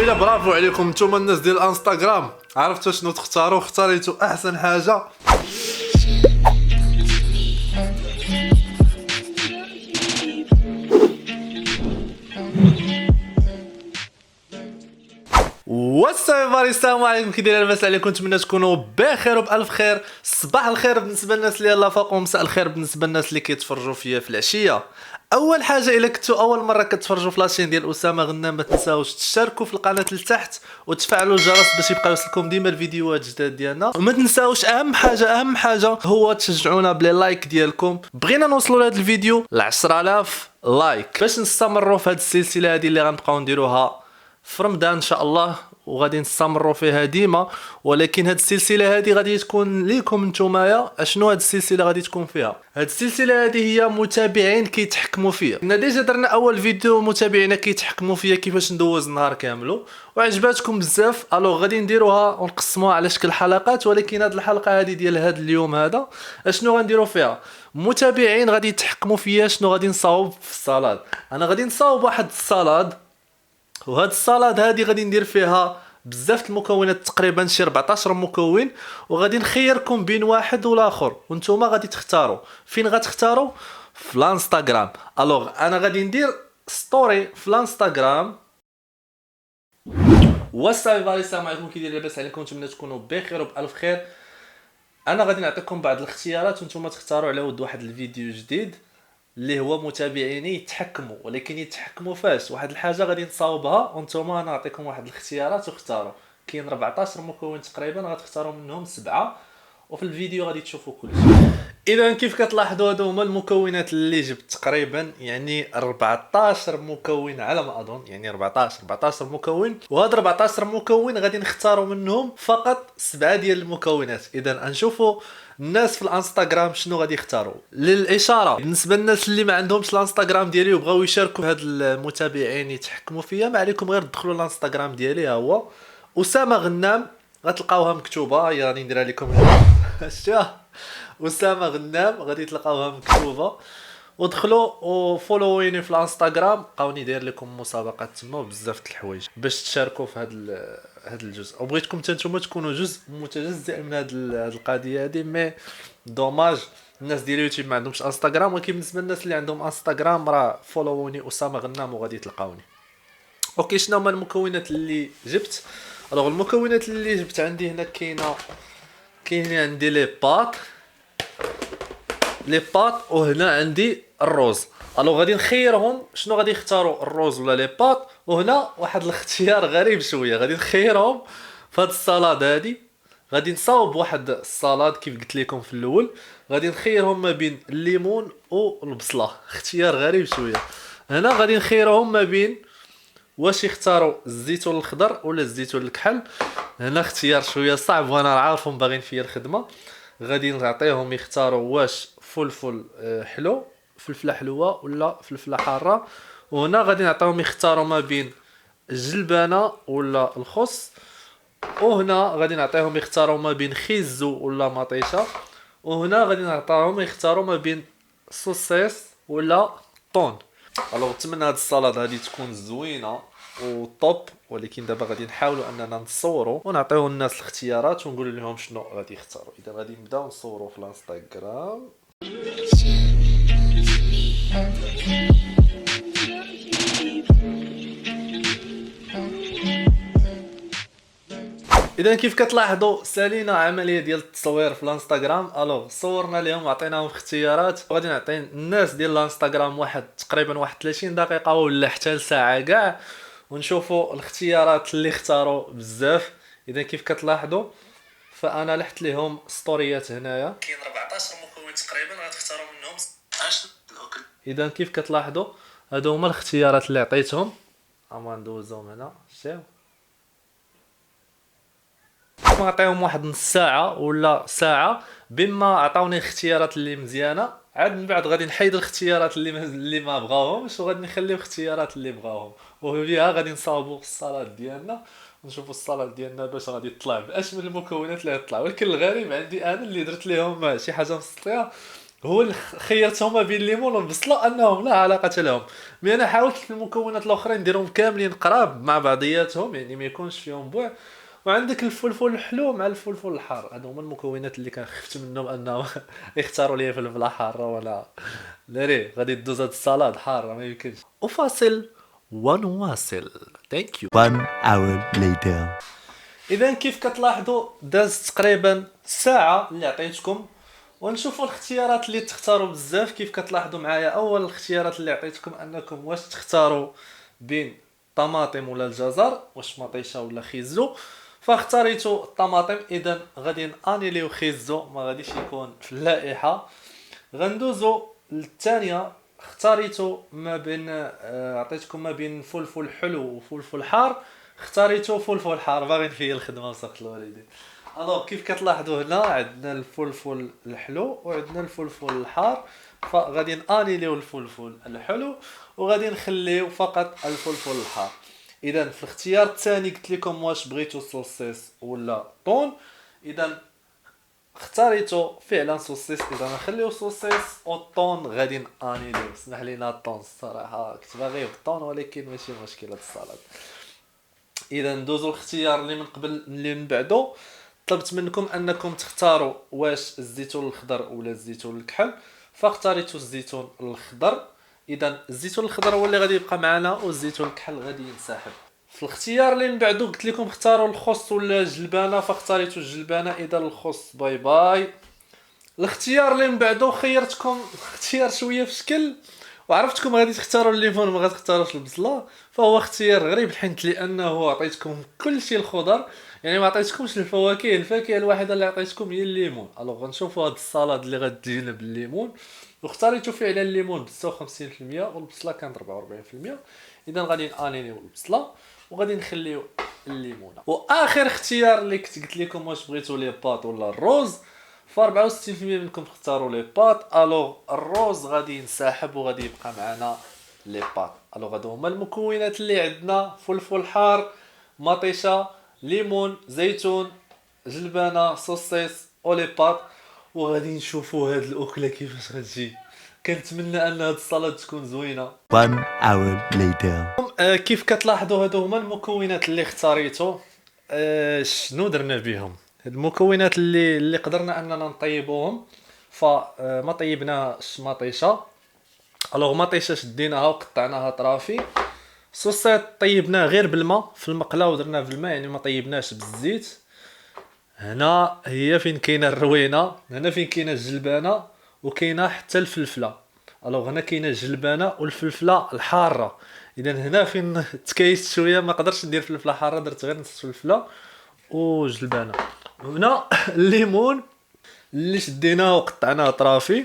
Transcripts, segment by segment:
ويلا برافو عليكم نتوما الناس ديال الانستغرام، عرفتوا شنو تختاروا؟ اختاريتوا احسن حاجه. السلام عليكم، كي داير؟ لاباس عليكم؟ نتمنى تكونوا بخير وبالف خير. صباح الخير بالنسبه للناس اللي يلاه فوق، ومساء الخير بالنسبه للناس اللي كيتفرجوا فيا في العشيه. اول حاجه، الا كنتوا اول مره كتفرجوا في لاشين ديال اسامه غنام، ما تنساوش تشتركوا في القناه لتحت وتفعلوا الجرس باش يبقى يوصلكم ديما الفيديوهات الجداد ديالنا. وما تنساوش اهم حاجه هو تشجعونا بلي لايك ديالكم. بغينا نوصلوا لهذا الفيديو ل 10000 لايك باش نستمروا في هذه السلسله هذه اللي غنبقاو نديروها في رمضان ان شاء الله، وغادي نستمروا فيها ديما. ولكن هاد السلسله هذه غادي تكون ليكم نتومايا. اشنو هاد السلسله غادي تكون فيها؟ هاد السلسله هذه هي متابعين كيتحكموا فيا. كنا ديجا درنا اول فيديو متابعينا كيتحكموا فيا كيفاش ندوز النهار كامل، وعجباتكم بزاف. الوغ غادي نديروها ونقسموها على شكل حلقات. ولكن هاد الحلقه هذه ديال هاد اليوم هذا اشنو غنديروا فيها؟ متابعين غادي يتحكموا فيا شنو غادي نصاوب في الصلاه. انا غادي نصاوب واحد الصلاه، وهاد الصلاد هادي غادي ندير فيها بزاف المكونات، تقريبا شي 14 مكون، وغادي نخيركم بين واحد والاخر وانتوما غادي تختاروا. فين غتختاروا؟ في الانستغرام. الوغ انا غادي ندير ستوري في الانستغرام. السلام عليكم، كي داير؟ لاباس عليكم؟ نتمنى تكونوا بخير وبالف خير. انا غادي نعطيكم بعض الاختيارات وانتوما تختاروا على ود واحد الفيديو جديد اللي هو متابعيني يتحكموا. ولكن يتحكموا فاش؟ واحد الحاجه غادي نصاوبها وانتوما نعطيكم واحد الاختيارات واختاروا. كاين 14 مكون تقريبا، غتختاروا منهم 7 وفي الفيديو غادي تشوفوا كلشي. اذا كيف كتلاحظوا هادو هما المكونات اللي جبت، تقريبا يعني 14 مكون على ما اظن، يعني 14 مكون. وهاد 14 مكون غادي نختاروا منهم فقط 7 ديال المكونات. اذا نشوفوا الناس في الانستغرام شنو غادي يختاروا. للاشاره بالنسبه للناس اللي ما عندهمش الانستغرام ديالي وبغاو يشاركوا هاد المتابعين يتحكموا فيا، ما عليكم غير تدخلوا الانستغرام ديالي، ها هو اسامه غنام، غتلقاوها مكتوبه. هي غادي نديرها لكم هنا شتوها اسامه غنام، غادي تلقاوها مكتوبه. ودخلوا وفولويني في الانستغرام، بقاوني داير لكم مسابقات تما وبزاف د الحوايج باش تشاركوا في هذا الجزء. وبغيتكم حتى نتوما تكونوا جزء متجزئ من هذه القضيه هذه. مي دوماج الناس ديال اليوتيوب ما عندهمش انستغرام، ولكن بالنسبه للناس اللي عندهم انستغرام راه فولووني اسامه غنام وغادي تلقاوني. اوكي، شنو هما المكونات اللي جبت؟ الوغ المكونات اللي جبت عندي هنا كاين عندي لي باط، وهنا عندي الروز. الو غادي نخيرهم شنو غادي يختاروا، الروز ولا لي باط. وهنا واحد الاختيار غريب شويه، غادي نخيرهم في هاد الصلاد هادي. غادي نصاوب واحد الصلاد كيف قلت لكم في الاول، غادي نخيرهم ما بين الليمون والبصله. اختيار غريب شويه. هنا غادي نخيرهم ما بين واش يختاروا الزيتون الخضر ولا الزيتون الكحل. هنا اختيار شويه صعب وانا عارفهم باغيين فيا الخدمه. غادي نعطيهم يختاروا واش فلفل حلو، فلفله حلوه ولا فلفله حاره. وهنا غادي نعطيهم يختاروا ما بين الجلبانه ولا الخس. وهنا غادي نعطيهم يختاروا ما بين خيزو ولا مطيشه. وهنا غادي نعطيهم يختاروا ما بين سوسيس ولا طون. الوغ نتمنى هاد السلطه هادي تكون زوينه وطوب. ولكن دابا غادي نحاولوا اننا نصوروا ونعطيو الناس الاختيارات ونقول لهم شنو غادي يختاروا. اذا غادي نبداو نصوروا في الانستغرام. اذا كيف كتلاحظوا سالينا عمليه ديال التصوير في الانستغرام. الوغ صورنا لهم وعطيناهم اختيارات، وغادي نعطي الناس ديال الانستغرام تقريبا واحد 30 دقيقه ولا حتى لساعه كاع، ونشوفوا الاختيارات اللي اختاروا بزاف. اذا كيف كتلاحظوا فانا لحت لهم ستوريات هنايا، كاين 14 مكون تقريبا غتختاروا منهم اش الاكل. اذا كيف كتلاحظوا هادو هما الاختيارات اللي عطيتهم. اما ندوزهم هنا شتيو، نعطيهم واحد نص ساعه ولا ساعه بما عطاوني الاختيارات اللي مزيانه. عاد من بعد غادي نحيد الاختيارات اللي ما بغاوهمش، وغادي نخليو الاختيارات اللي بغاوهم. وبها غادي نصاوبوا الصلاد ديالنا ونشوفوا الصلاد ديالنا باش غادي تطلع باشمل المكونات اللي غتطلع. ولكن الغريب عندي انا اللي درت لهم شي حاجه مسطيه، هو اللي خيرتهم ما بين الليمون والبصله انهم لا علاقه لهم. مي انا حاولت المكونات الاخرين نديرهم كاملين قراب مع بعضياتهم، يعني ما يكونش فيهم بوع. وعندك الفلفل الحلو مع الفلفل الحار، هادو هما المكونات اللي كنخفت منهم انهم يختاروا لي فلفله حاره ولا ناري غادي دوز هاد السلطه حاره ما يمكنش. وفاصل ونواصل. ثانك يو. One hour later. اذا كيف كتلاحظوا داز تقريبا ساعه اللي عطيتكم، ونشوفوا الاختيارات اللي تختاروا بزاف. كيف كتلاحظوا معايا اول الاختيارات اللي عطيتكم انكم واش تختاروا بين طماطم ولا الجزر، واش مطيشه ولا خيزو، فاختاريتوا الطماطم. اذا غادي نانيليو خيزو، ما غاديش يكون في اللائحه. غندوزو للثانيه، اختاريتوا ما بين عطيتكم ما بين فلفل حلو وفلفل حار، اختاريتوا فلفل حار. باغي نفيا الخدمه وسخت الوالدين. الوغ كيف كتلاحظوا هنا عندنا الفلفل الحلو وعندنا الفلفل الحار، فغادي نانيليو الفلفل الحلو وغادي نخليو فقط الفلفل الحار. اذا في الاختيار الثاني قلت لكم واش بغيتو سوسيس ولا طون، اذا اختاريتو فعلا سوسيس. اذا نخليو سوسيس والطون غادي نانيليو. اسمح لينا الطون الصراحه كنت باغي الطون ولكن ماشي مشكله السلطه. اذا ندوزو الاختيار اللي من قبل اللي من بعدو. طلبت منكم انكم تختاروا واش الزيتون الخضر ولا الزيتون الكحل، فاختاريتوا الزيتون الخضر. اذا الزيتون الخضر هو اللي غادي يبقى معنا والزيتون الكحل غادي ينسحب. في الاختيار اللي من بعدو قلت لكم اختاروا الخس ولا الجلبانه، فاختاريتوا الجلبانه. اذا الخس باي باي. الاختيار اللي من بعدو خيرتكم اختيار شويه في شكل، وعرفتكم غادي تختاروا الليمون ما غتختاروش البصله، فهو اختيار غريب الحنت لانه عطيتكم كل شيء الخضر، يعني ما عطيتكمش الفواكه. الفاكهه الوحيده اللي عطيتكم هي الليمون. الوغ غنشوفوا هاد السلطه اللي غتجينا بالليمون، واختاريتوا فعلا الليمون ب 56% والبصله كانت 44%. اذا غادي نانينيو البصله وغادي نخليو الليمونه. واخر اختيار اللي كنت قلت لكم واش بغيتوا لي باط ولا الروز، ف 64% منكم اختاروا لي باط. الوغ الروز غادي ينسحب وغادي يبقى معنا لي باط. الوغ هادو هما المكونات اللي عندنا: فلفل حار، مطيشه، ليمون، زيتون، جلبانه، صوصيص ولي باط. وغادي نشوفوا هاد الاكله كيفاش غتجي. كنتمنى ان هاد السلطه تكون زوينه. One hour later. كيف كتلاحظوا هادو هما المكونات اللي اختاريتو. شنو درنا بهم؟ هاد المكونات اللي قدرنا اننا نطيبوهم. فما طيبناش مطيشه. الوغ مطيشه شديناها وقطعناها طرافي. صوصات طيبناه غير بالماء في المقله ودرناه في الماء، يعني ما طيبناش بالزيت. هنا هي فين كاينه الروينه، هنا فين كاينه الجلبانه وكاينه حتى الفلفله. الوغ هنا كاينه الجلبانه والفلفله الحاره. اذا هنا فين تكايست شويه ما قدرتش ندير فلفله حاره، درت غير نص فلفله وجلبانه. هنا الليمون اللي شديناه وقطعناه طرافي.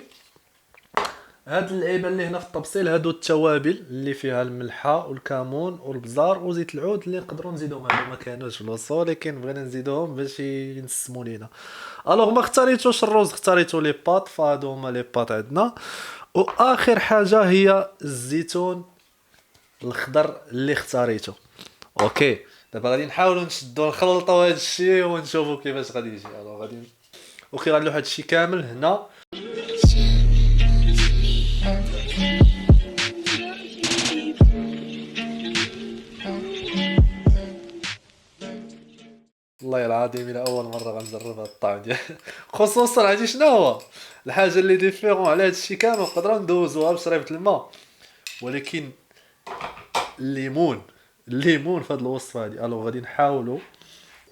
هاد اللعيبه اللي هنا في الطبسيل هادو التوابل اللي فيها الملحه والكمون والبزار وزيت العود اللي نقدروا نزيدوهم. هادو ما كانوش في الوصفه ولكن بغينا نزيدوهم باش ينسموا لينا. الوغ ما اختاريتوش الروز، اختاريتو لي باط، فهادو هما لي باط عندنا. واخر حاجه هي الزيتون الخضر اللي اختاريته. اوكي دابا غادي نحاولوا نشدوا نخلطوا هذا الشيء ونشوفوا كيفاش غادي يجي. غادي اوكي غنلوح هذا الشيء كامل هنا. والله العظيم الى اول مره غنجرب هذا الطعم ديال خصوصا عرفتي شنو هو الحاجه اللي ديفيرون على هذا الشيء كامل. نقدروا ندوزوها بشريبه الماء، ولكن الليمون في هذه الوصفه هذه. الو غادي نحاولوا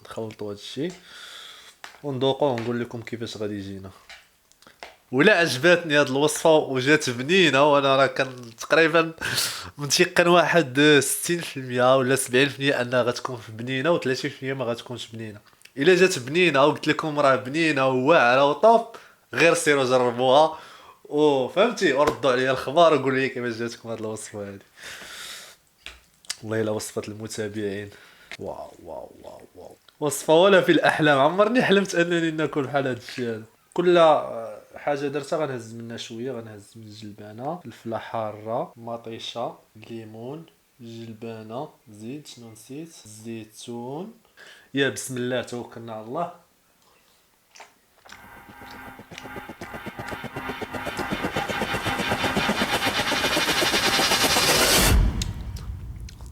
نخلطوا هذا الشيء وندوقوا ونقول لكم كيفاش غادي يجينا. ولا عجباتني هذه الوصفه وجات بنينه، وانا راه كان تقريبا متيقن واحد 60% ولا 70% انها غتكون بنينه و30% ما غتكونش بنينه. الا جات بنينه وقلت لكم راه بنينه وواعره وطوب، غير سيروا جربوها وفهمتي وردوا عليا الخبر وقولوا لي كيفاش جاتكم هذه الوصفه هذه. والله الا وصفه المتابعين. واو واو واو واو، وصفه ولا في الاحلام. عمرني حلمت انني ناكل بحال هذا الشيء هذا. كل حاجه درتها غنهز منها شويه، غنهز من الجلبانه، الفلفله حاره، مطيشه، ليمون، جلبانه، زيت، شنو نسيت، الزيتون. يا بسم الله توكلنا على الله.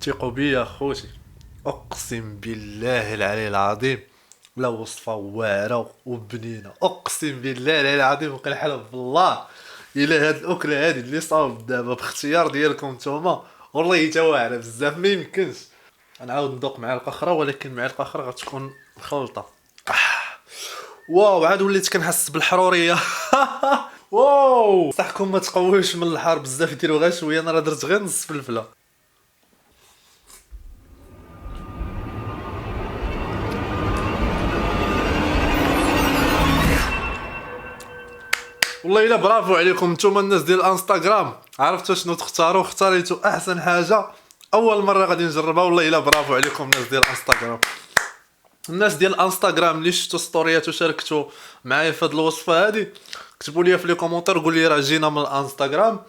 ثقوا بيا خوتي، اقسم بالله العلي العظيم لا وصفه واعره وبنينه، اقسم بالله العلي العظيم وكنحلف بالله الا هاد الاكله هادي اللي صاوب دابا باختيار ديالكم نتوما والله حتى واعره بزاف ما يمكنش. غنعاود ندوق معلقه اخرى، ولكن معلقه اخرى غتكون مخلطه. واو عاد وليت كنحس بالحروريه. واو صحكم ما تقويوش من الحار بزاف، ديروا غير شويه، انا راه درت غير نص فلفله. والله الا برافو عليكم نتوما الناس ديال الانستغرام، عرفتوا شنو تختاروا، اختاريتوا احسن حاجه اول مره غادي نجربها. والله الا برافو عليكم الناس ديال الانستغرام. الناس ديال الانستغرام اللي شفتوا ستوريات وشاركتوا معايا في هذه الوصفه هذه، كتبوا لي في لي كومونتير قول لي راه جينا من الانستغرام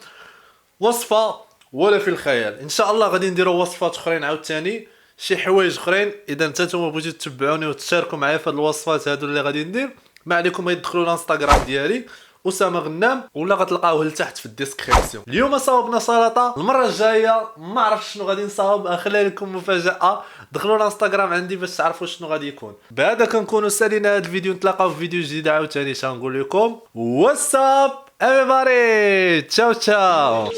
وصفه ولا في الخيال. ان شاء الله غادي نديروا وصفات اخرين عاوتاني، شي حوايج اخرين. اذا نتوما بغيتو تتبعوني وتشاركوا معايا في هذه الوصفات هادو اللي غادي ندير، ما عليكم غير تدخلوا الانستغرام ديالي اسامه غنام، ولا غتلقاوه لتحت في الديسكريبسيون. اليوم صاوبنا سلطه، المره الجايه ما عرفتش شنو غادي نصاوب، اخلي لكم مفاجاه. دخلوا الانستغرام عندي باش تعرفوا شنو غادي يكون. بهذا كنكونوا سالينا هذا الفيديو، نتلاقاو في فيديو جديد عاوتاني. شنقول لكم واتساب everybody، تشاو تشاو.